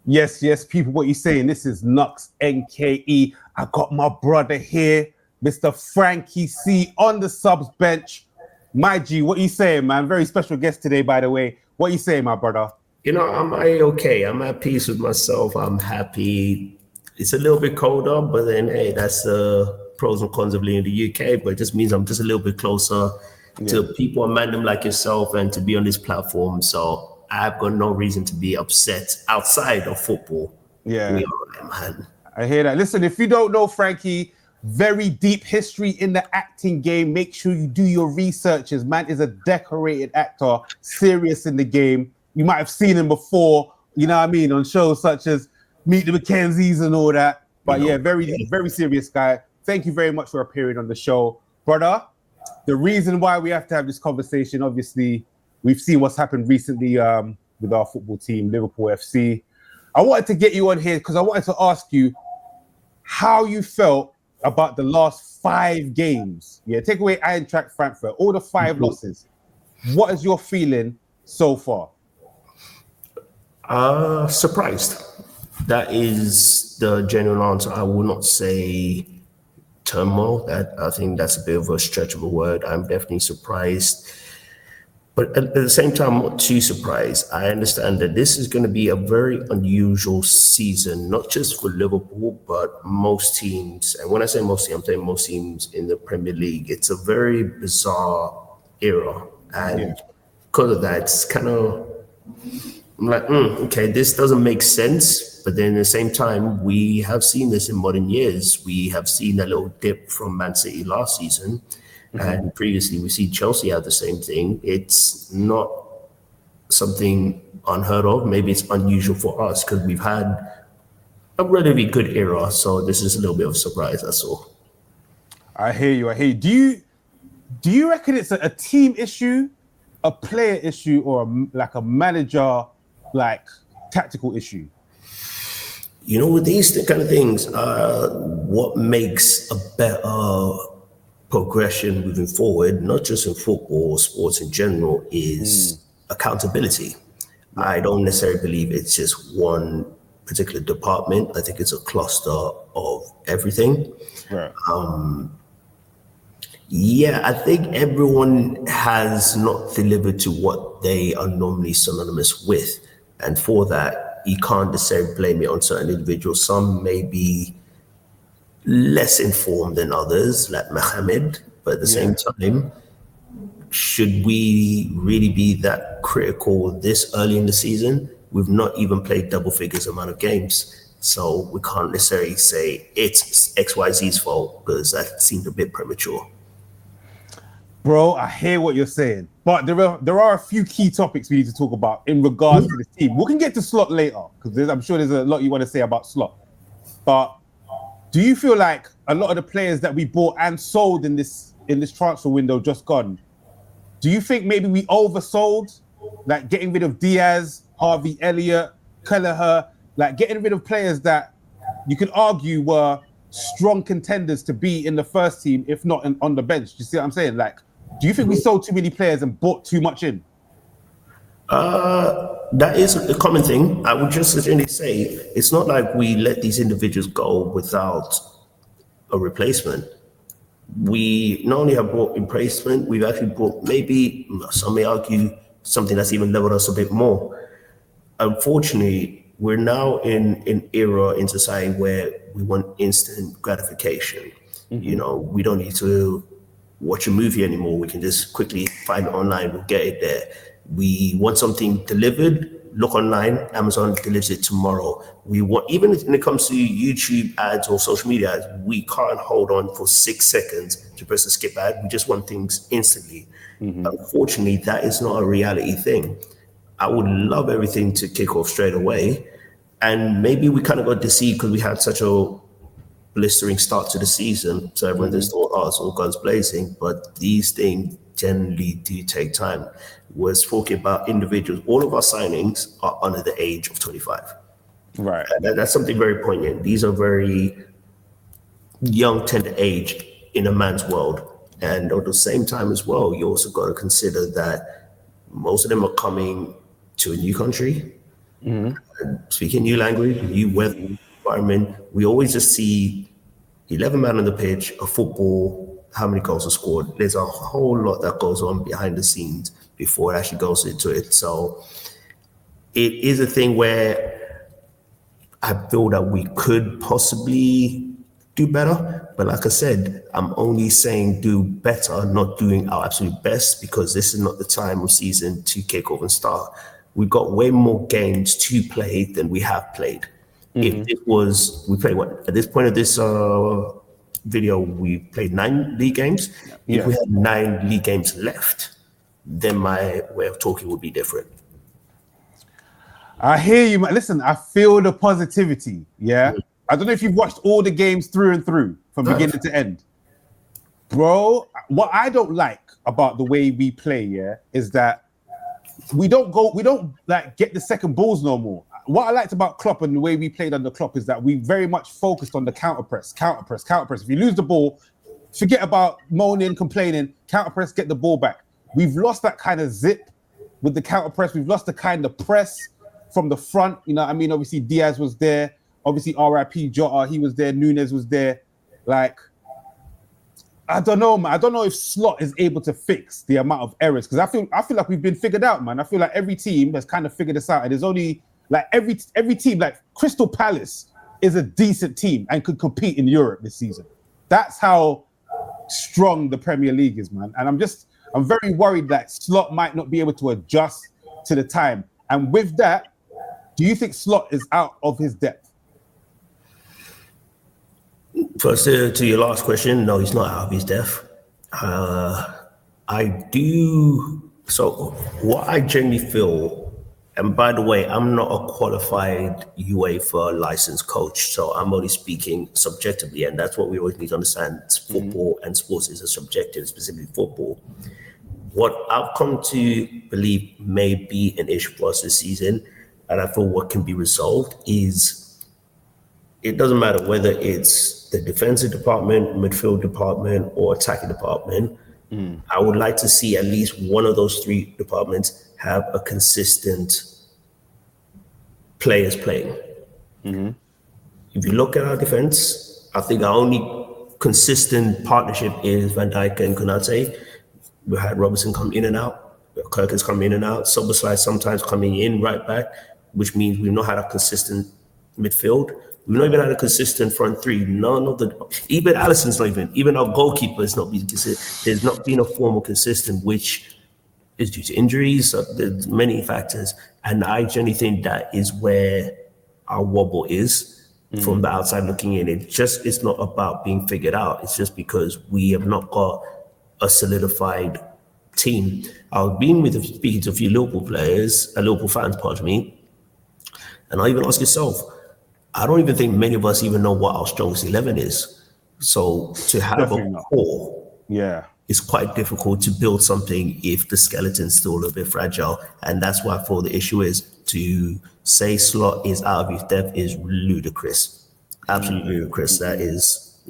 Yes, yes, people, what you saying? This is Knux, NKE. I got my brother here, Mr. Frankie C on the subs bench. My G, what you saying, man? Very special guest today, by the way. What you saying, my brother? I'm okay. I'm at peace with myself. I'm happy. It's a little bit colder, but then, hey, that's the pros and cons of living in the UK. But it just means I'm just a little bit closer to people and random like yourself and to be on this platform. So I've got no reason to be upset outside of football. Yeah. We are, man. I hear that. Listen, if you don't know Frankie, very deep history in the acting game. Make sure you do your researches. Man is a decorated actor, serious in the game. You might have seen him before, you know what I mean, on shows such as Meet the Mackenzies and all that. But yeah, very, very serious guy. Thank you very much for appearing on the show. Brother, the reason why we have to have this conversation, obviously, we've seen what's happened recently with our football team, Liverpool FC. I wanted to get you on here because I wanted to ask you how you felt about the last 5 games. Yeah, take away Eintracht Frankfurt, all the 5 losses. What is your feeling so far? Surprised. That is the genuine answer. I will not say turmoil. I think that's a bit of a stretch of a word. I'm definitely surprised. But at the same time, I'm not too surprised. I understand that this is going to be a very unusual season, not just for Liverpool, but most teams. And when I say most teams, I'm saying most teams in the Premier League. It's a very bizarre era. And because of that, it's kind of, I'm like, okay, this doesn't make sense. But then at the same time, we have seen this in modern years. We have seen a little dip from Man City last season. And previously, we see Chelsea have the same thing. It's not something unheard of. Maybe it's unusual for us because we've had a relatively good era. So this is a little bit of a surprise, that's all. I hear you. Do you reckon it's a team issue, a player issue, or a manager, tactical issue? You know, with these kind of things, what makes a better progression moving forward, not just in football or sports in general, is accountability. I don't necessarily believe it's just one particular department. I think it's a cluster of everything. Right. I think everyone has not delivered to what they are normally synonymous with. And for that, you can't necessarily blame it on certain individuals. Some may be less informed than others, like Mohamed, but at the same time, should we really be that critical this early in the season? We've not even played double figures amount of games, so we can't necessarily say it's XYZ's fault because that seemed a bit premature. Bro, I hear what you're saying, but there are a few key topics we need to talk about in regards to the team. We can get to Slot later because I'm sure there's a lot you want to say about Slot, but do you feel like a lot of the players that we bought and sold in this transfer window just gone? Do you think maybe we oversold, like getting rid of Diaz, Harvey Elliott, Kelleher, like getting rid of players that you could argue were strong contenders to be in the first team, if not on the bench? You see what I'm saying? Like, do you think we sold too many players and bought too much in? That is a common thing. I would just essentially say it's not like we let these individuals go without a replacement. We not only have brought replacement, we've actually brought maybe, some may argue, something that's even leveled us a bit more. Unfortunately, we're now in an era in society where we want instant gratification. You know, we don't need to watch a movie anymore. We can just quickly find it online, we'll get it there. We want something delivered, look online, Amazon delivers it tomorrow. We want, even when it comes to YouTube ads or social media ads, we can't hold on for 6 seconds to press a skip ad. We just want things instantly. Unfortunately, that is not a reality thing. I would love everything to kick off straight away. And maybe we kind of got deceived because we had such a blistering start to the season. So everyone just thought, oh, it's all guns blazing. But these things generally do take time. We're talking about individuals. All of our signings are under the age of 25. Right. And that's something very poignant. These are very young, tender age in a man's world. And at the same time as well, you also got to consider that most of them are coming to a new country. speaking new language, new weather, environment. We always just see 11 men on the pitch, a football, how many goals are scored. There's a whole lot that goes on behind the scenes before it actually goes into it. So it is a thing where I feel that we could possibly do better. But like I said, I'm only saying do better, not doing our absolute best, because this is not the time of season to kick off and start. We've got way more games to play than we have played. If it was, we played what? At this point of this video, we played 9 league games. Yeah. If we had 9 league games left, then my way of talking would be different. I hear you, man. Listen, I feel the positivity. Yeah. I don't know if you've watched all the games through and through from beginning to end. Bro, what I don't like about the way we play, yeah, is that we don't like get the second balls no more. What I liked about Klopp and the way we played under Klopp is that we very much focused on the counter press. If you lose the ball, forget about moaning, complaining, counter press, get the ball back. We've lost that kind of zip with the counter press. We've lost the kind of press from the front. You know what I mean? Obviously, Diaz was there. Obviously, RIP Jota, he was there. Nunez was there. Like, I don't know, man. I don't know if Slot is able to fix the amount of errors, because I feel like we've been figured out, man. I feel like every team has kind of figured this out, and there's only like every team, like Crystal Palace is a decent team and could compete in Europe this season. That's how strong the Premier League is, man. And I'm very worried that Slot might not be able to adjust to the time. And with that, do you think Slot is out of his depth? First, to your last question, no, he's not out of his depth. I do. So what I generally feel, and by the way, I'm not a qualified UEFA licensed coach, so I'm only speaking subjectively, and that's what we always need to understand. Football and sports is a subjective, specifically football. What I've come to believe may be an issue for us this season, and I feel what can be resolved is it doesn't matter whether it's the defensive department, midfield department, or attacking department. I would like to see at least one of those 3 departments have a consistent players playing. If you look at our defense, I think our only consistent partnership is Van Dijk and Konate. We had Robertson come in and out. Kirk has come in and out. Soboslai sometimes coming in right back, which means we've not had a consistent midfield. We've not even had a consistent front 3. None of even Alisson's not even our goalkeeper has not been consistent. There's not been a formal consistent, which is due to injuries. So there's many factors. And I generally think that is where our wobble is from the outside looking in. It's not about being figured out. It's just because we have not got a solidified team. I've been speaking to a few Liverpool fans, pardon me, and I even ask yourself, I don't even think many of us even know what our strongest 11 is. So to have Definitely a core, it's quite difficult to build something if the skeleton's still a little bit fragile. And that's why I feel the issue is to say Slot is out of his depth is ludicrous. Absolutely ludicrous. That is,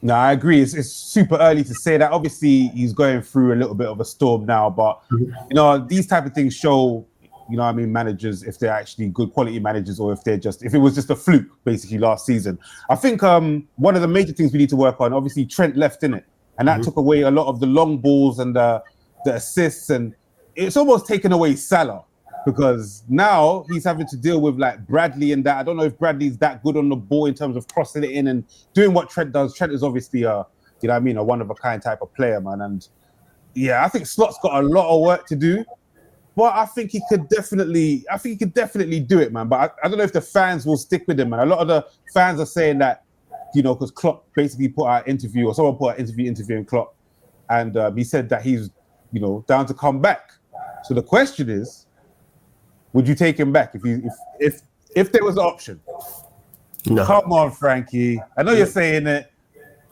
No, I agree. It's super early to say that. Obviously, he's going through a little bit of a storm now, but you know, these type of things show, you know what I mean, managers, if they're actually good quality managers or if it was just a fluke basically last season. I think one of the major things we need to work on, obviously Trent left in it, and that took away a lot of the long balls and the assists, and it's almost taken away Salah, because now he's having to deal with like Bradley and that. I don't know if Bradley's that good on the ball in terms of crossing it in and doing what Trent does. Trent is obviously you know what I mean, a one of a kind type of player, man. And yeah, I think Slot's got a lot of work to do, but I think he could definitely do it, man. But I don't know if the fans will stick with him, man. A lot of the fans are saying that, you know, because Klopp basically put out an interview, or someone put out an interview interviewing Klopp, and he said that he's, you know, down to come back. So the question is, would you take him back if there was an option? no. Come on, Frankie. I know you're saying it.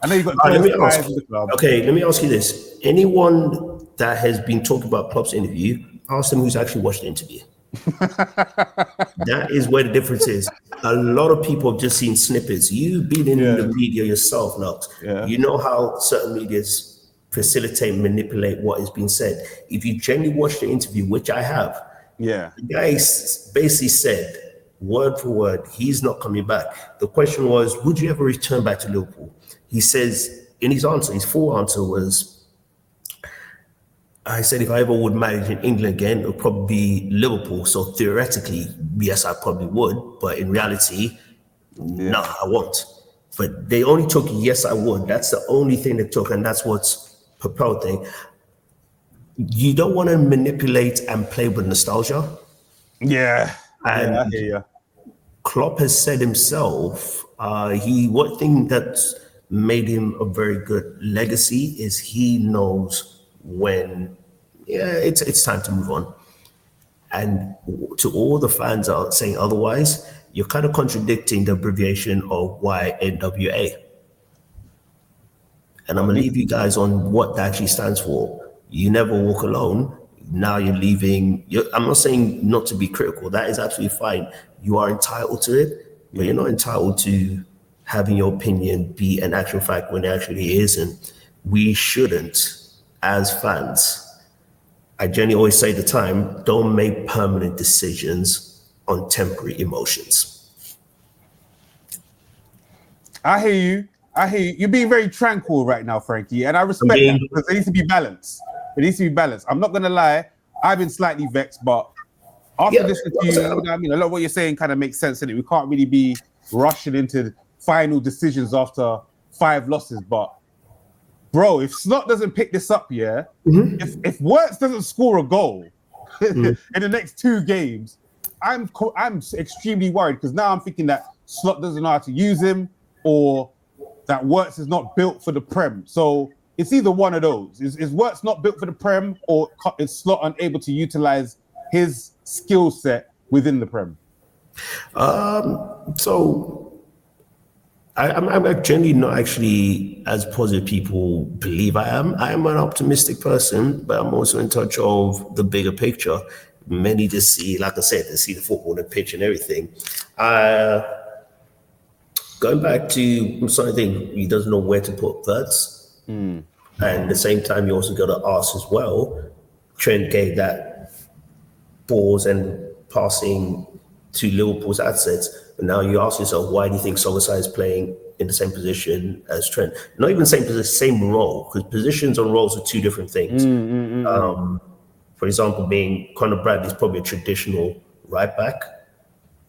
I know you've got close ties with the club. Okay, let me ask you this. Anyone that has been talking about Klopp's interview, ask them who's actually watched the interview. That is where the difference is. A lot of people have just seen snippets. You've been in the media yourself, Knux. Yeah. You know how certain medias facilitate, manipulate what is being said. If you genuinely watch the interview, which I have, Yeah. The guy basically said, word for word, he's not coming back. The question was, would you ever return back to Liverpool? He says, in his answer, his full answer was, I said, if I ever would manage in England again, it would probably be Liverpool. So theoretically, yes, I probably would. But in reality, no, I won't. But they only took, yes, I would. That's the only thing they took. And that's what's propelled thing. You don't want to manipulate and play with nostalgia. Yeah. And I hear you. Klopp has said himself, one thing that's made him a very good legacy is he knows when it's time to move on. And to all the fans out saying otherwise, you're kind of contradicting the abbreviation of YNWA. And I'm gonna leave you guys on what that actually stands for. You never walk alone. Now you're leaving. I'm not saying not to be critical. That is absolutely fine. You are entitled to it, but you're not entitled to having your opinion be an actual fact when it actually isn't. We shouldn't, as fans. I generally always say the time, don't make permanent decisions on temporary emotions. I hear you. You're being very tranquil right now, Frankie, and I respect that because it needs to be balanced. I'm not gonna lie. I've been slightly vexed, but after listening to you, you know what I mean, a lot of what you're saying kind of makes sense, and we can't really be rushing into final decisions after 5 losses. But bro, if Slot doesn't pick this up, if Wirtz doesn't score a goal in the next 2 games, I'm extremely worried because now I'm thinking that Slot doesn't know how to use him, or that Wirtz is not built for the Prem. So it's either one of those. Is Wirtz not built for the Prem, or is Slot unable to utilize his skill set within the Prem? So I'm generally not actually as positive people believe I am. I am an optimistic person, but I'm also in touch of the bigger picture. Many just see, like I said, they see the football, the pitch and everything. Going back to something, he doesn't know where to put Wirtz. And at the same time, you also got to ask as well, Trent gave that balls and passing to Liverpool's assets. And now you ask yourself, why do you think Solskjaer is playing in the same position as Trent? Not even same position, same role, because positions and roles are 2 different things. For example, being Conor Bradley is probably a traditional right back,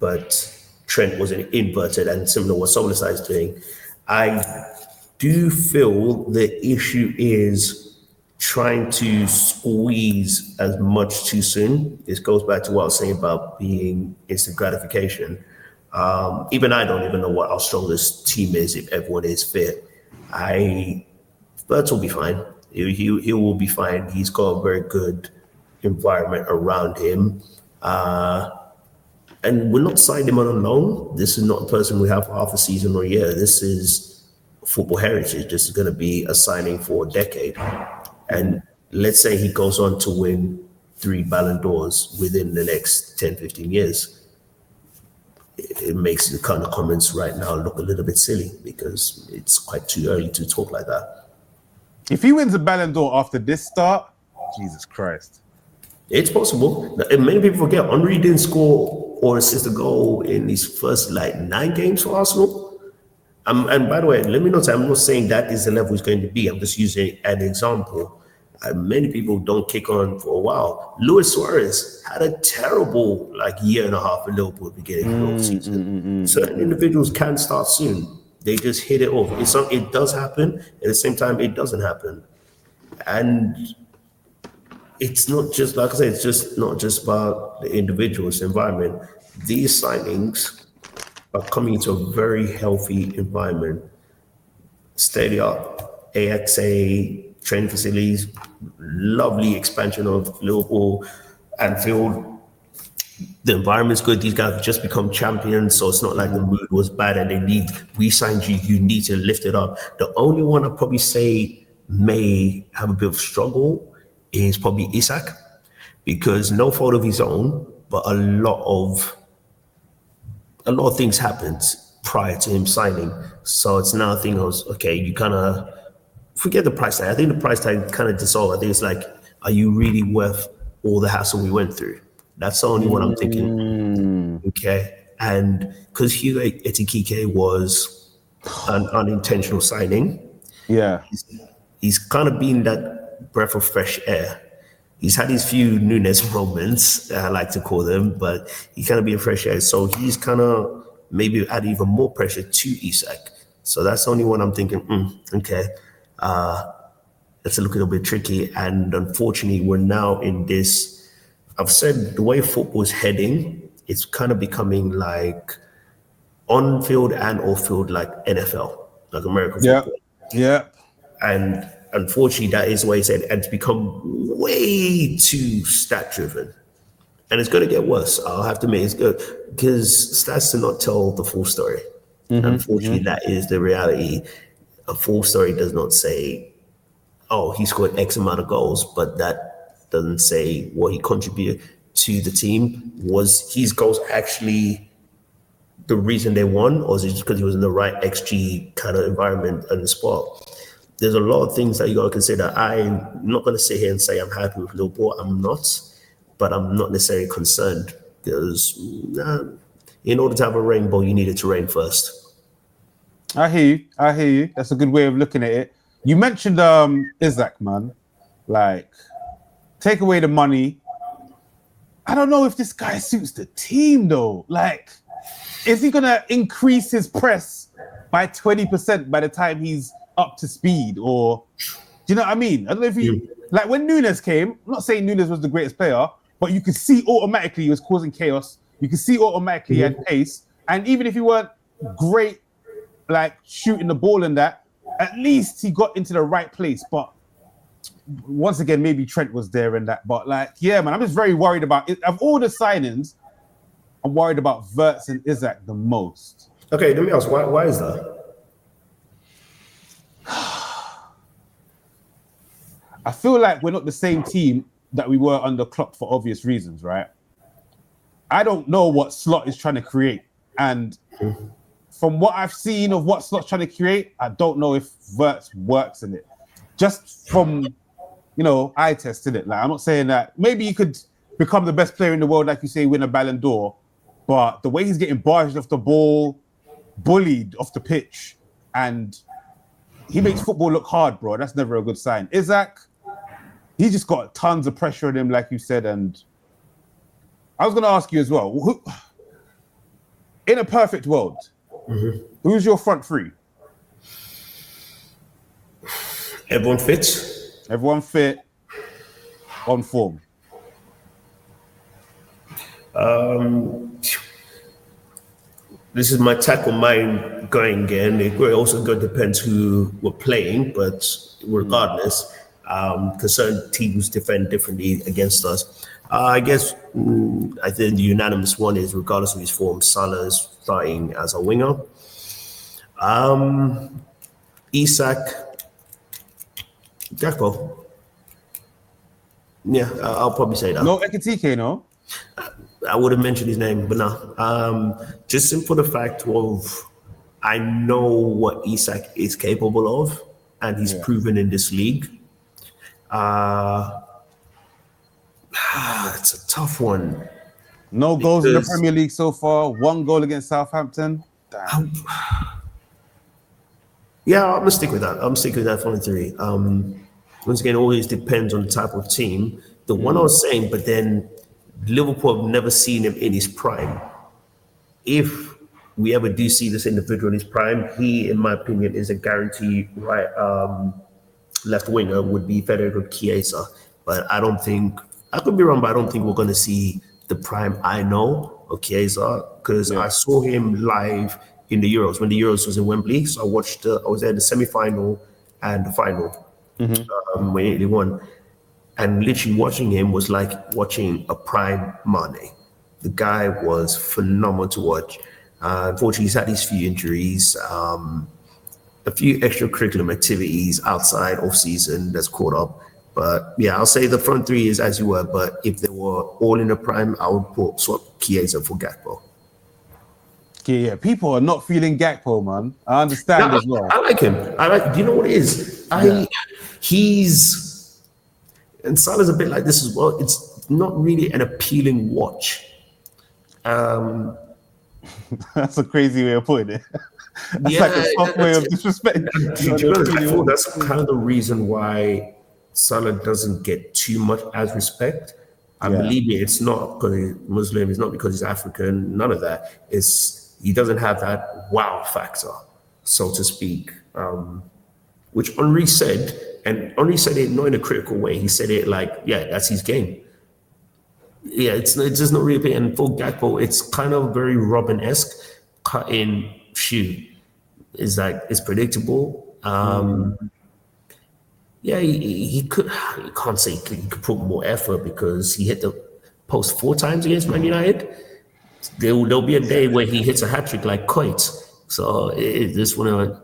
but Trent was an inverted, and similar to what Solskjaer is doing. I do feel the issue is trying to squeeze as much too soon. This goes back to what I was saying about being instant gratification. Even I don't even know what our strongest team is if everyone is fit. Wirtz will be fine. He will be fine. He's got a very good environment around him. And we're not signing him on a loan. This is not a person we have for half a season or a year. This is football heritage. This is going to be a signing for a decade. And let's say he goes on to win 3 Ballon d'Ors within the next 10, 15 years. It makes the kind of comments right now look a little bit silly because it's quite too early to talk like that. If he wins a Ballon d'Or after this start, Jesus Christ. It's possible. And many people forget, Henry didn't score or assist a goal in his first 9 games for Arsenal. And by the way, let me not say, I'm not saying that is the level he's going to be. I'm just using an example. Many people don't kick on for a while. Luis Suarez had a terrible year and a half in Liverpool at the beginning of the season. Certain individuals can start soon. They just hit it off. It does happen. At the same time, it doesn't happen. And it's not just, like I said, it's just not just about the individual's environment. These signings are coming into a very healthy environment. Steady up, AXA, training facilities, lovely expansion of Liverpool, Anfield. The environment's good. These guys have just become champions, so it's not like the mood was bad and we signed you, you need to lift it up. The only one I'd probably say may have a bit of struggle is probably Isak, because no fault of his own, but a lot of things happened prior to him signing. So it's now a thing of, okay, you kind of forget the price tag. I think the price tag kind of dissolved. I think it's are you really worth all the hassle we went through? That's the only one I'm thinking. Okay. And because Hugo Ekitike was an unintentional signing, Yeah. he's kind of been that breath of fresh air. He's had his few Nunes moments, I like to call them, but he kind of be a fresh air. So he's kind of maybe add even more pressure to Isak. So that's the only one I'm thinking, okay, that's a little bit tricky. And unfortunately, we're now in this, I've said the way football is heading, it's kind of becoming like on field and off field, like NFL, like American football. Yeah. And unfortunately, that is the way it's headed. And it's become way too stat driven. And it's going to get worse. I'll have to admit it's good because stats do not tell the full story. Unfortunately, that is the reality. A full story does not say, oh, he scored X amount of goals, but that doesn't say what he contributed to the team. Was his goals actually the reason they won, or is it just because he was in the right XG kind of environment and spot? There's a lot of things that you got to consider. I'm not going to sit here and say I'm happy with Liverpool. I'm not, but I'm not necessarily concerned because in order to have a rainbow, you need it to rain first. I hear you. That's a good way of looking at it. You mentioned Isak, man. Like, take away the money. I don't know if this guy suits the team though. Like, is he gonna increase his press by 20% by the time he's up to speed? Or do you know what I mean? I don't know if he like when Nunes came, I'm not saying Nunes was the greatest player, but you could see automatically he was causing chaos. You could see automatically he had pace. And even if he weren't great like shooting the ball and that, at least he got into the right place. But once again, maybe Trent was there and that. But like, yeah, man, I'm just very worried about it. Of all the signings, I'm worried about Wirtz and Isak the most. Okay, let me ask, why is that? I feel like we're not the same team that we were under Klopp for obvious reasons, right? I don't know what Slot is trying to create. And from what I've seen of what Slot's trying to create, I don't know if Wirtz works in it. Just from, eye testing it. Like, I'm not saying that maybe he could become the best player in the world, like you say, win a Ballon d'Or. But the way he's getting barged off the ball, bullied off the pitch, and he makes football look hard, bro. That's never a good sign. Isak, he just got tons of pressure on him, like you said. And I was going to ask you as well, in a perfect world, who's your front three? Everyone fit? Everyone fit, on form. This is my tackle mind going again. It also depends who we're playing, but regardless, because certain teams defend differently against us. I guess I think the unanimous one is, regardless of his form, Salah's starting as a winger. Isak, Gakpo. Yeah, I'll probably say that. No Ekitike, no? I would have mentioned his name, but no. Just for the fact of I know what Isak is capable of, and he's proven in this league. It's a tough one. No goals in the Premier League so far. 1 goal against Southampton. Damn. Yeah, I'm gonna stick with that. I'm sticking with that front three. Once again, always depends on the type of team. The one I was saying, but then Liverpool have never seen him in his prime. If we ever do see this individual in his prime, he, in my opinion, is a guaranteed right left winger, would be Federico Chiesa. But I don't think, I could be wrong, but I don't think we're going to see the prime I know of Chiesa, because I saw him live in the Euros, when the Euros was in Wembley. So I watched, I was there in the semi-final and the final when Italy won. And literally watching him was like watching a prime Mane. The guy was phenomenal to watch. Unfortunately, he's had these few injuries, a few extracurricular activities outside off season that's caught up. But yeah, I'll say the front three is as you were. But if they were all in the prime, I would swap Chiesa for Gakpo. Yeah, people are not feeling Gakpo, man. I understand as well. I like him. Do you know what it is? He's. And Salah's a bit like this as well. It's not really an appealing watch. That's a crazy way of putting it. That's like a soft way of disrespect. To be honest, I feel that's kind of the reason why Salah doesn't get too much as respect. I believe me, it's not because he's Muslim, it's not because he's African, none of that. It's he doesn't have that wow factor, so to speak. Which Henri said, and Henri said it not in a critical way. He said it like, yeah, that's his game. Yeah, it's just not really. And for Gakpo, it's kind of very Robin-esque, cut in shoe. It's like it's predictable. Yeah, he could. You can't say he could put more effort because he hit the post 4 times against Man United. There'll be a day where he hits a hat trick like Coit. So it's just one of,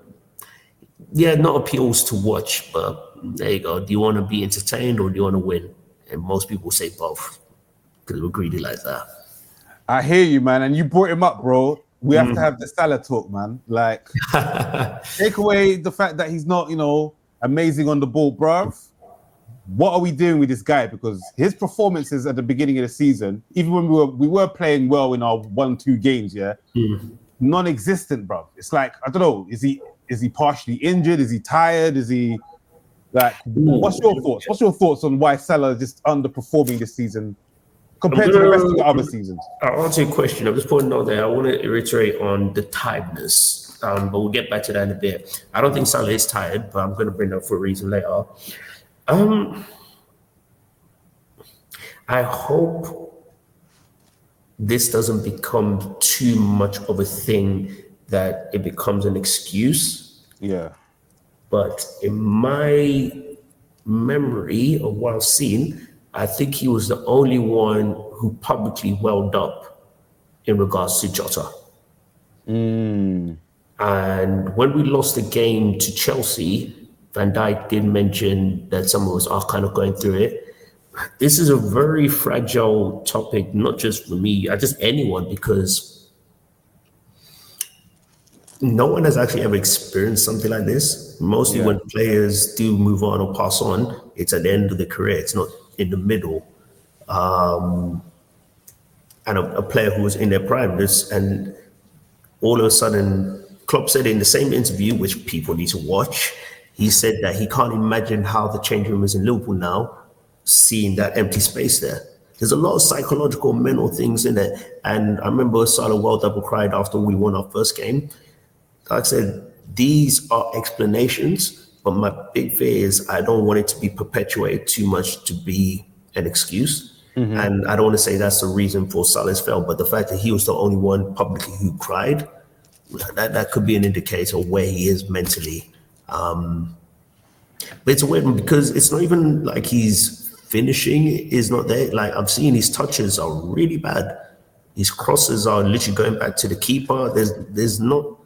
not appeals to watch, but there you go. Do you want to be entertained or do you want to win? And most people say both because we're greedy like that. I hear you, man, and you brought him up, bro. We have to have the Salah talk, man. Like, take away the fact that he's not, amazing on the ball, bruv. What are we doing with this guy? Because his performances at the beginning of the season, even when we were playing well in our 1-2 games, non-existent, bruv. It's like, I don't know, is he partially injured? Is he tired? Is he like? What's your thoughts? What's your thoughts on why Salah is just underperforming this season compared to the rest of the other seasons? I'll answer your question. I'm just putting out there. I want to iterate on the tiredness. But we'll get back to that in a bit. I don't think Salah is tired, but I'm going to bring that up for a reason later. I hope this doesn't become too much of a thing that it becomes an excuse. Yeah. But in my memory of what I've seen, I think he was the only one who publicly welled up in regards to Jota. And when we lost the game to Chelsea, Van Dijk did mention that some of us are kind of going through it. This is a very fragile topic, not just for me, just anyone, because no one has actually ever experienced something like this. Mostly when players do move on or pass on, it's at the end of the career. It's not in the middle. And a player who was in their prime, and all of a sudden, Klopp said in the same interview, which people need to watch, he said that he can't imagine how the changing room is in Liverpool now, seeing that empty space there. There's a lot of psychological, mental things in there. And I remember Salah well double cried after we won our first game. Like I said, these are explanations, but my big fear is I don't want it to be perpetuated too much to be an excuse. And I don't want to say that's the reason for Salah's fail, but the fact that he was the only one publicly who cried, that could be an indicator of where he is mentally. But it's a weird one because it's not even like he's finishing is not there. Like I've seen his touches are really bad. His crosses are literally going back to the keeper. There's not,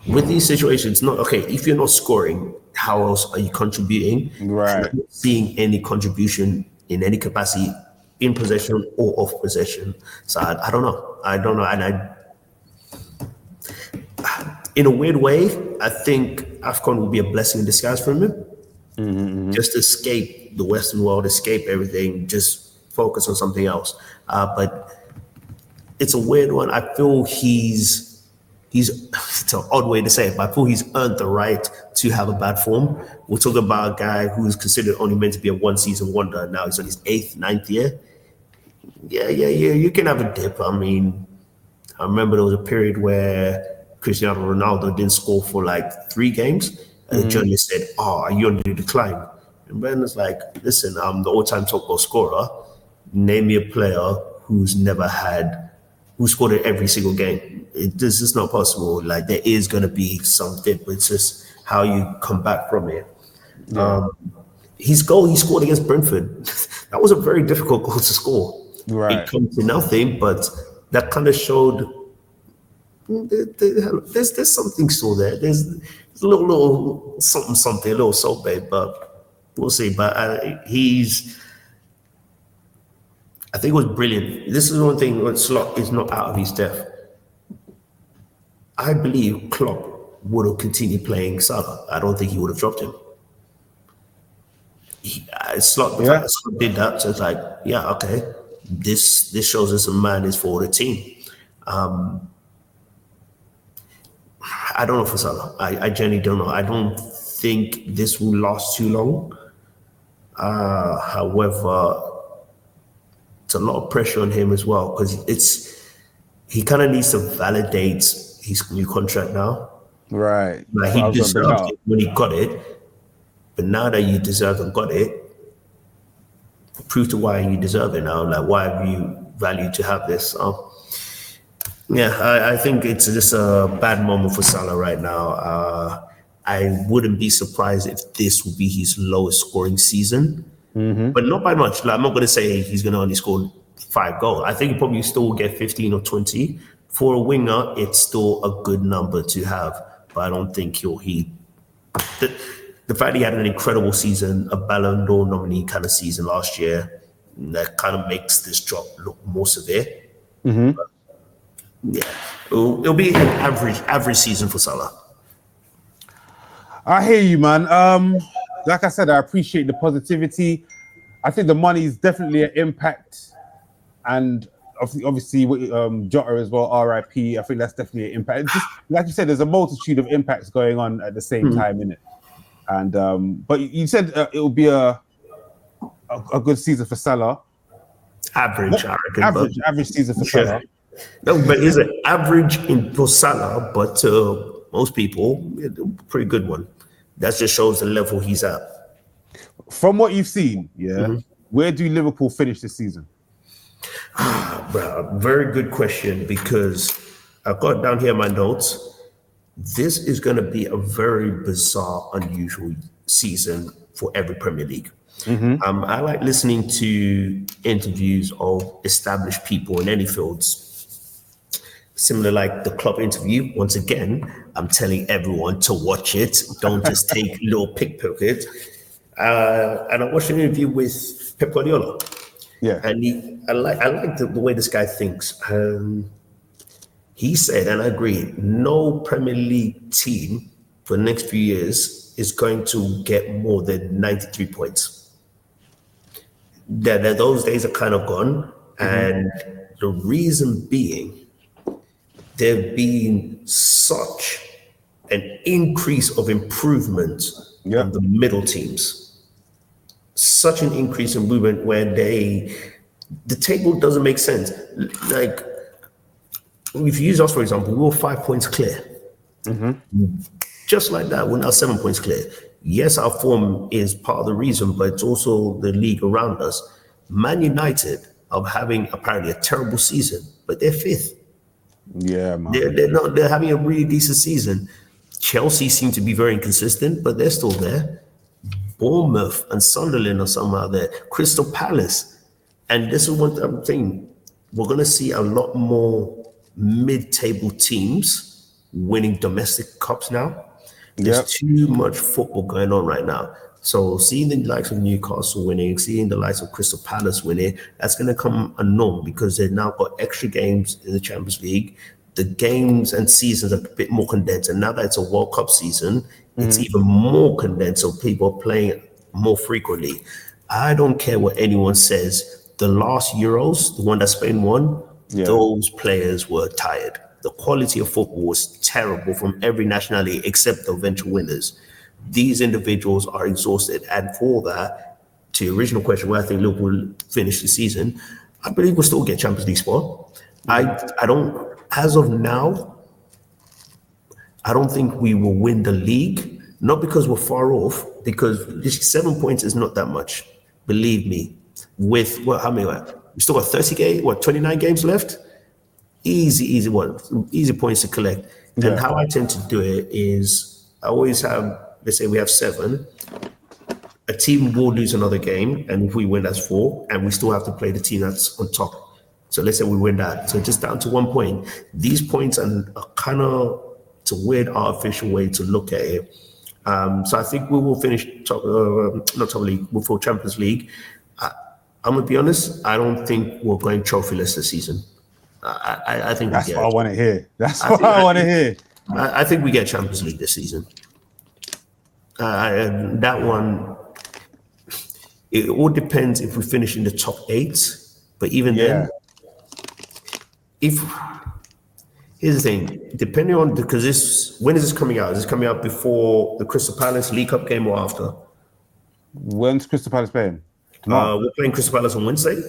with these situations, not okay. If you're not scoring, how else are you contributing? Right. I'm not seeing any contribution in any capacity in possession or off possession. So I don't know. And in a weird way, I think AFCON will be a blessing in disguise for him. Just escape the Western world, escape everything, just focus on something else. But it's a weird one. I feel he's it's an odd way to say it, but I feel he's earned the right to have a bad form. We're talking about a guy who's considered only meant to be a one-season wonder. Now he's on his 8th, 9th year. Yeah. You can have a dip. I mean, I remember there was a period where Cristiano Ronaldo didn't score for like 3 games. And the journalist said, are you on the decline? And Brandon's like, listen, I'm the all-time top goal scorer. Name me a player who's scored in every single game. This is not possible. Like there is going to be some dip. It's just how you come back from it. Yeah. His goal he scored against Brentford, that was a very difficult goal to score. Right. It comes to nothing, but that kind of showed there's something still there. There's a little something, a little salt babe, but we'll see. But I think it was brilliant. This is one thing when Slot is not out of his depth. I believe Klopp would have continued playing Salah. I don't think he would have dropped him. The fact that Slot did that, so it's like, yeah, okay, this shows us a man is for the team. I don't know for Salah. I genuinely don't know. I don't think this will last too long. However, it's a lot of pressure on him as well because he kind of needs to validate his new contract now. Right. Like he deserved it when he got it, but now that you deserve and got it, prove to why you deserve it now. Like, why have you valued to have this? Yeah, I think it's just a bad moment for Salah right now. I wouldn't be surprised if this would be his lowest scoring season, but not by much. Like, I'm not going to say he's going to only score 5 goals. I think he probably still will get 15 or 20. For a winger, it's still a good number to have, but I don't think the fact he had an incredible season, a Ballon d'Or nominee kind of season last year, that kind of makes this drop look more severe. But, yeah, it'll be an average season for Salah. I hear you, man. Like I said, I appreciate the positivity. I think the money is definitely an impact, and obviously Jota as well. RIP. I think that's definitely an impact. Just like you said, there's a multitude of impacts going on at the same time, innit? And but you said it will be a good season for Salah. Average, I reckon. Average season for Salah. No, but it's an average for Salah, but most people, pretty good one. That just shows the level he's at. From what you've seen, where do Liverpool finish this season? Bro, very good question, because I've got down here my notes. This is going to be a very bizarre, unusual season for every Premier League. I like listening to interviews of established people in any fields. Similar like the club interview. Once again, I'm telling everyone to watch it. Don't just take little pickpocket. And I watched an interview with Pep Guardiola. Yeah, and I like the way this guy thinks. He said, and I agree, no Premier League team for the next few years is going to get more than 93 points. Those days are kind of gone. And the reason being, there been such an increase of improvement on the middle teams. Such an increase in movement where the table doesn't make sense. Like, if you use us, for example, we were 5 points clear. Just like that, we're now 7 points clear. Yes, our form is part of the reason, but it's also the league around us. Man United are having apparently a terrible season, but they're 5th. Yeah, man. They're having a really decent season. Chelsea seem to be very inconsistent, but they're still there. Bournemouth and Sunderland are somehow there. Crystal Palace. And this is one I'm saying, we're going to see a lot more mid-table teams winning domestic cups now. There's too much football going on right now. So seeing the likes of Newcastle winning, seeing the likes of Crystal Palace winning, that's going to come a norm because they've now got extra games in the Champions League. The games and seasons are a bit more condensed. And now that it's a World Cup season, it's even more condensed. So people are playing more frequently. I don't care what anyone says. The last Euros, the one that Spain won, those players were tired. The quality of football was terrible from every nationality except the eventual winners. These individuals are exhausted. And for that, to your original question, where I think Liverpool will finish the season, I believe we'll still get Champions League spot. I don't, as of now, I don't think we will win the league, not because we're far off, because this 7 points is not that much. Believe me, with how many? We still got 29 games left? Easy points to collect. And how I tend to do it is I always have, let's say we have 7, a team will lose another game, and if we win, that's 4, and we still have to play the team that's on top. So let's say we win that. So just down to 1 point. These points are kind of, it's a weird artificial way to look at it. So I think we will finish not top league, we'll for Champions League. I'm gonna be honest, I don't think we're going trophyless this season. I think that's what I want to hear. That's what I want to hear. I think we get Champions League this season. That one, It all depends if we finish in the top 8. But even then, here's the thing, depending on, because when is this coming out? Is this coming out before the Crystal Palace League Cup game or after? When's Crystal Palace playing? Tomorrow. We're playing Crystal Palace on Wednesday.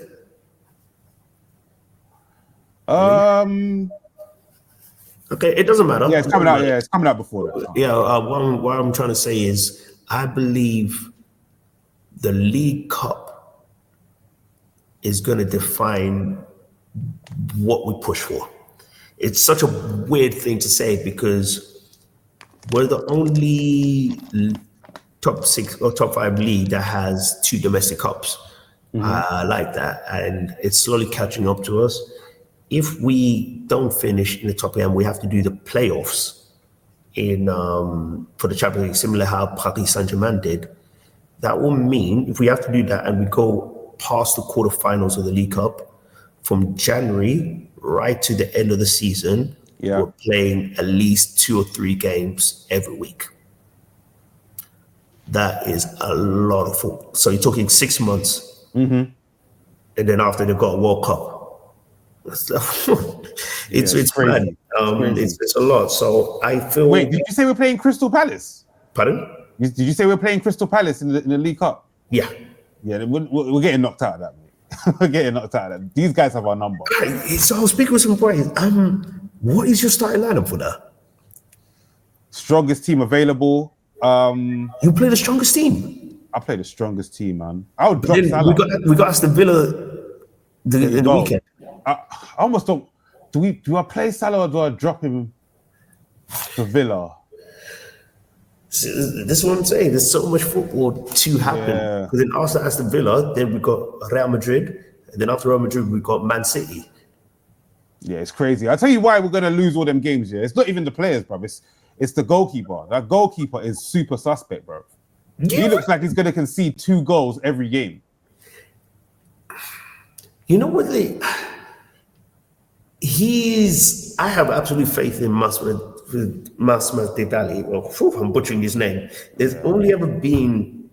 Okay, it doesn't matter. Yeah, it's coming out. Yeah, it's coming out before that. Yeah, what I'm trying to say is, I believe the League Cup is going to define what we push for. It's such a weird thing to say because we're the only top 6 or top 5 league that has 2 domestic cups like that, and it's slowly catching up to us. If we don't finish in the top 8, we have to do the playoffs for the Champions League, similar how Paris Saint-Germain did. That will mean if we have to do that and we go past the quarterfinals of the League Cup, from January right to the end of the season, we're playing at least 2 or 3 games every week. That is a lot of football. So you're talking 6 months, and then after they've got a World Cup. It's crazy. It's a lot. So I feel. Wait, did you say we're playing Crystal Palace? Pardon? Did you say we're playing Crystal Palace in the League Cup? Yeah. Yeah, we're getting knocked out of that, mate. We're getting knocked out of that. These guys have our number. So I was speaking with some boys. What is your starting lineup for that? Strongest team available. You play the strongest team. I play the strongest team, man. I would drop Salah. We got Aston Villa in the weekend. I almost don't. Do I play Salah or do I drop him for Villa? See, this is what I'm saying. There's so much football to happen. Because then after Aston Villa, then we got Real Madrid, and then after Real Madrid, we got Man City. Yeah, it's crazy. I'll tell you why we're gonna lose all them games. Yeah, it's not even the players, bro. It's the goalkeeper. That goalkeeper is super suspect, bro. Yeah. He looks like he's gonna concede 2 goals every game. You know what? I have absolute faith in Masma Dedali. Well, I'm butchering his name. There's only ever been,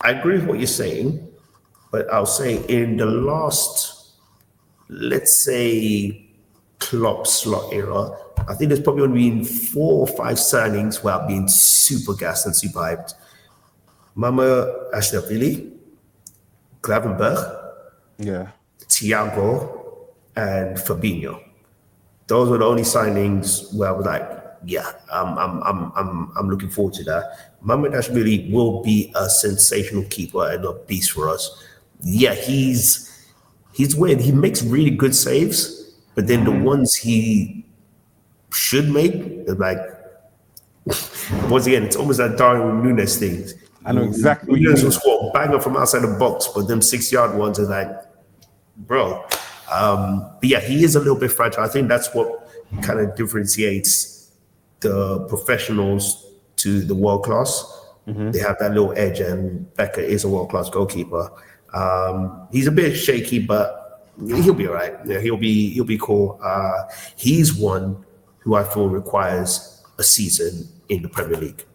I agree with what you're saying, but I'll say in the last, let's say, Klopp slot era, I think there's probably only been 4 or 5 signings where I've been super gassed and super hyped. Mama Ashnafili, Gravenberg, Thiago, and Fabinho. Those were the only signings where I was like, yeah, I'm looking forward to that. Mama Ashnafili will be a sensational keeper and a beast for us. Yeah, he's weird. He makes really good saves, but then the ones he should make, like, once again, it's almost that Darwin Núñez thing. I know exactly. Núñez will score a banger from outside the box, but them 6-yard ones are like, bro. But yeah, he is a little bit fragile. I think that's what kind of differentiates the professionals to the world class. They have that little edge, and Becker is a world class goalkeeper. He's a bit shaky, but he'll be all right. Yeah, he'll be cool. He's one who I feel requires a season in the Premier League.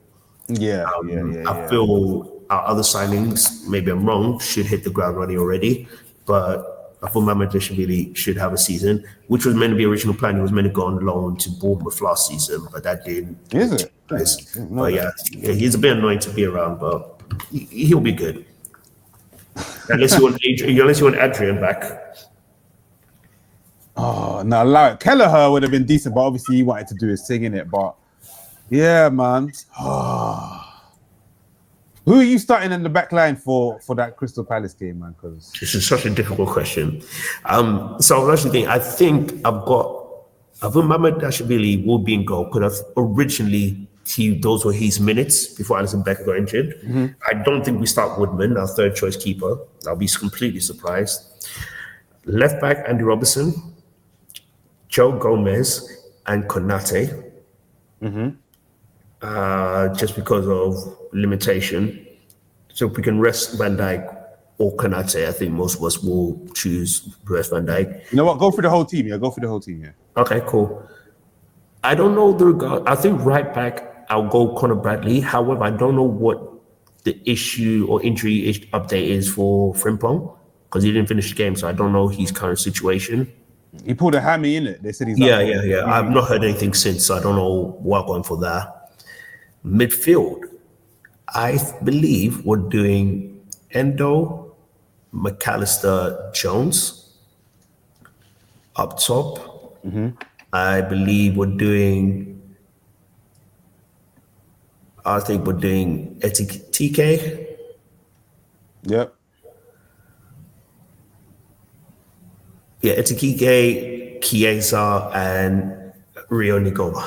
I feel our other signings, maybe I'm wrong, should hit the ground running already, but I thought Mamadashvili should have a season, which was meant to be original plan. He was meant to go on loan to Bournemouth last season, but that didn't. Is it? But yeah, he's a bit annoying to be around, but he'll be good. Unless you want Adrian back. Oh no, like Kelleher would have been decent, but obviously he wanted to do his thing in it. But yeah, man. Who are you starting in the back line for that Crystal Palace game, man? Because this is such a difficult question. So I was actually thinking, I think Mamadashvili will be in goal because originally those were his minutes before Alisson Becker got injured. I don't think we start Woodman, our third choice keeper. I'll be completely surprised. Left back, Andy Robertson, Joe Gomez, and Konate. Just because of limitation. So if we can rest Van Dijk or Konate, I think most of us will choose rest Van Dijk. You know what? Go for the whole team. Yeah, go for the whole team. Yeah. Okay, cool. I don't know I think right back, I'll go Conor Bradley. However, I don't know what the issue or injury update is for Frimpong, because he didn't finish the game, so I don't know his current situation. He pulled a hammy in it. They said he's Yeah, out. yeah, yeah. I've not heard anything since, so I don't know what going for that. Midfield, I believe we're doing Endo, McAllister, Jones up top. I believe we're doing. I think we're doing TK. Yep. Yeah, Etikike, Chiesa, and Rio Nigoba.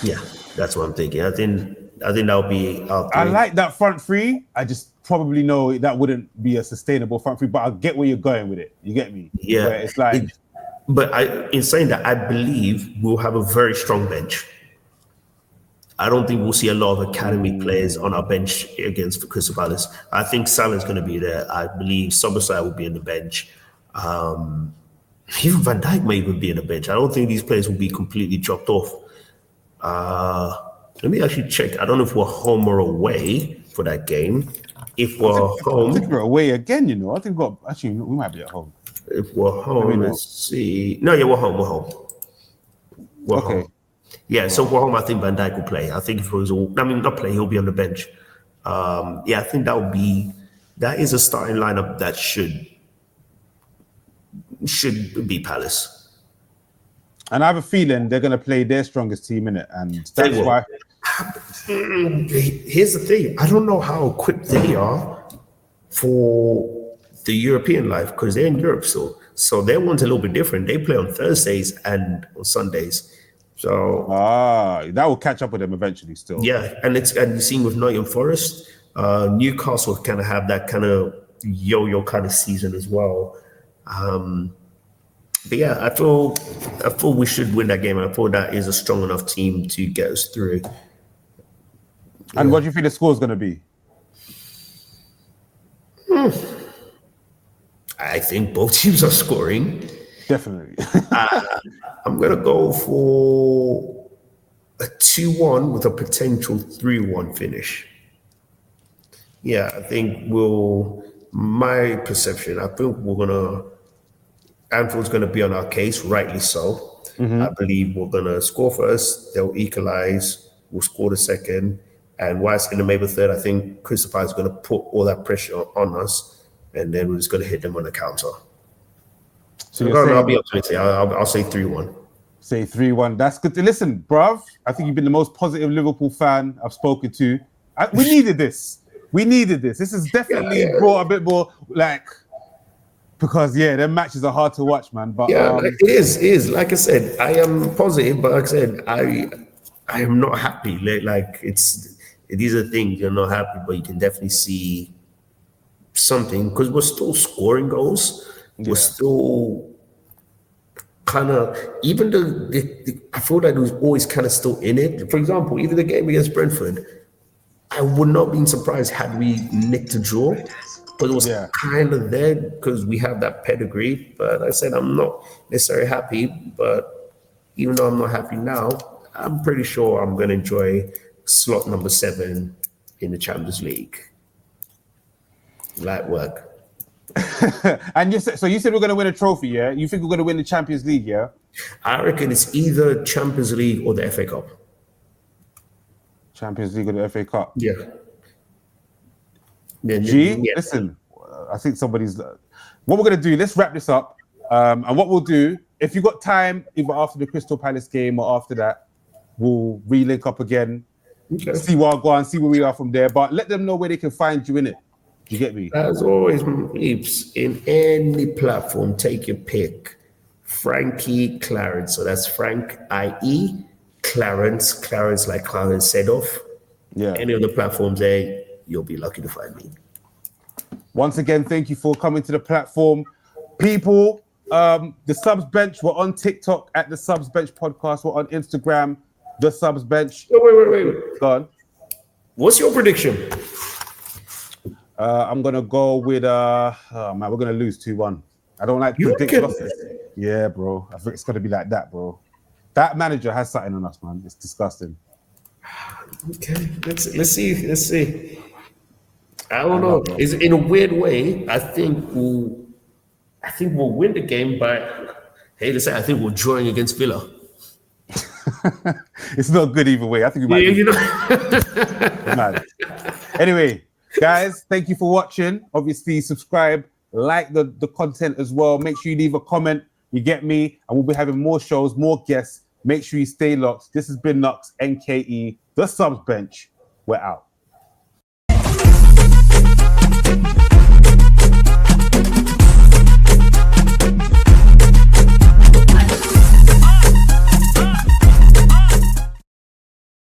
Yeah, that's what I'm thinking. I think that'll be our three. I like that front three. I just probably know that wouldn't be a sustainable front three, but I get where you're going with it. You get me? Yeah, where it's like. In saying that, I believe we'll have a very strong bench. I don't think we'll see a lot of academy players on our bench against Crystal Palace. I think Salah's going to be there. I believe Soboslai will be on the bench. Even Van Dijk may even be on the bench. I don't think these players will be completely dropped off. Let me actually check. I don't know if we're home or away for that game. If we're home, I think we're away again. You know, I think we might be at home. If we're home, let's see. No, yeah, we're home. We're home. Yeah, so for home, I think Van Dijk will play. I think if he was not play, he'll be on the bench. I think that is a starting lineup that should be Palace. And I have a feeling they're going to play their strongest team in it, and that's why. Here's the thing: I don't know how equipped they are for the European life, because they're in Europe still. So their one's a little bit different. They play on Thursdays and on Sundays. So that will catch up with them eventually still. Yeah, and you're seeing with Nottingham Forest, Newcastle kind of have that kind of yo-yo kind of season as well. But yeah, I feel we should win that game. I thought that is a strong enough team to get us through. And what do you think the score is going to be? I think both teams are scoring. Definitely. I'm going to go for a 2-1 with a potential 3-1 finish. Yeah, I think my perception, I think Anfield's going to be on our case, rightly so. I believe we're going to score first, they'll equalize, we'll score the second, and whilst in the maybe third, I think Crystal Palace is going to put all that pressure on us, and then we're just going to hit them on the counter. So I'll be optimistic. I'll say 3-1. Say 3-1. That's good. Listen, bruv, I think you've been the most positive Liverpool fan I've spoken to. We needed this. This has definitely brought a bit more, because their matches are hard to watch, man. But it is. Like I said, I am positive, but like I said, I am not happy. These are things you're not happy, but you can definitely see something, because we're still scoring goals. We're still kind of, even I feel like it was always kind of still in it. For example, even the game against Brentford, I would not be surprised had we nicked a draw, but it was kind of there because we have that pedigree. But like I said, I'm not necessarily happy, but even though I'm not happy now, I'm pretty sure I'm going to enjoy slot number 7 in the Champions League. Light work. And you said we're going to win a trophy, yeah? You think we're going to win the Champions League, yeah? I reckon it's either Champions League or the FA Cup. Champions League or the FA Cup? Yeah. Listen, I think somebody's... What we're going to do, let's wrap this up. And what we'll do, if you've got time, either after the Crystal Palace game or after that, we'll re-link up again, see where I'll go and see where we are from there. But let them know where they can find you in it. You get me? As always, peeps, in any platform, take your pick. Frankie Clarence. So that's Frank I.E. Clarence like Clarence Sedoff. Yeah. Any of the platforms there, you'll be lucky to find me. Once again, thank you for coming to the platform. People, the Subs Bench, we're on TikTok at the Subs Bench Podcast. We're on Instagram, the Subs Bench. Wait. Go on. What's your prediction? I'm going to go with, we're going to lose 2-1. I don't like to predict losses. Yeah, bro. I think it's going to be like that, bro. That manager has something on us, man. It's disgusting. Okay, let's see. I don't know. It's in a weird way. I think we'll win the game, but hey, to say I think we're drawing against Villa. It's not good either way. I think we might. Yeah, Be you know. mad. Anyway, guys, thank you for watching. Obviously, subscribe, like the content as well. Make sure you leave a comment. You get me? And we'll be having more shows, more guests. Make sure you stay locked. This has been Knux, NKE, the Subs Bench. We're out.